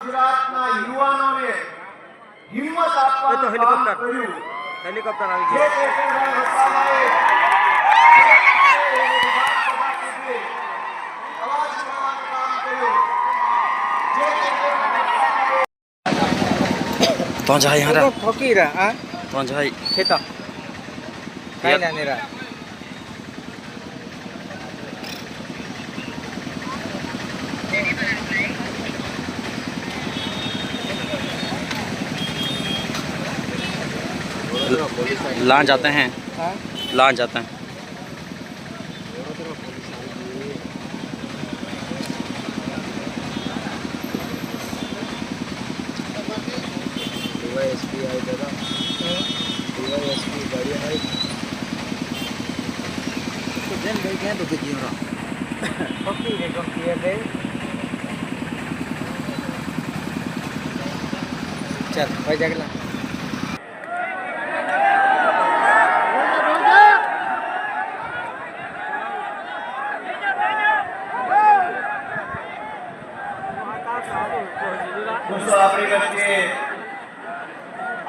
ગુજરાતના યુવાનોને હિંમત આપવાનું કામ કર્યું. હેલિકોપ્ટર આવી જે ગયું. કેતનભાઈ વસાવાએ અવાજ ઉઠાવવાનું કામ કર્યું. જે કેતનભાઈ तो जाए यहाँ रहा ठोकी रहा हाँ तो जाए खेता कहीं ना नहीं रहा लान जाते हैं हाँ लान जाते हैं डीवाईएसपी आई दादा डीवाईएसपी गाड़ी आई तो जन गई क्या तो किसी हो रहा ठोकी है गए चल भाई जगला दोस्तों આપણી વચ્ચે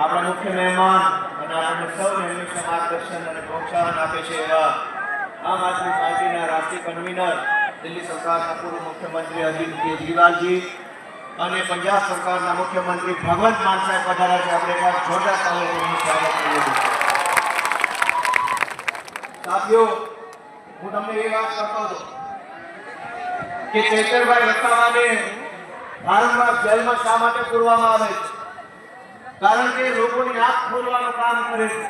આપણા મુખ્ય મહેમાન અને આપણે સૌને હંમેશા માર્ગદર્શન અને પ્રોત્સાહન આપે છે એવા આમ આદમી પાર્ટીના રાષ્ટ્રીય કન્વીનર દિલ્હી સરકારના પૂર્વ મુખ્યમંત્રી અરવિંદ કેજરીવાલજી અને પંજાબ સરકારના મુખ્યમંત્રી ભગવંત માન સાહેબ પધાર્યા છે. આપણે એક જોરદાર તાળીઓથી સ્વાગત કરીએ છીએ. સાથીઓ, હું તમને એ વાત કરતો હતો કે ચૈતરભાઈ વસાવાને વારંવાર જેલમાં શા માટે પૂરવામાં આવે છે? કારણ કે લોકોની આંખ ખોલવાનું કામ કરે છે.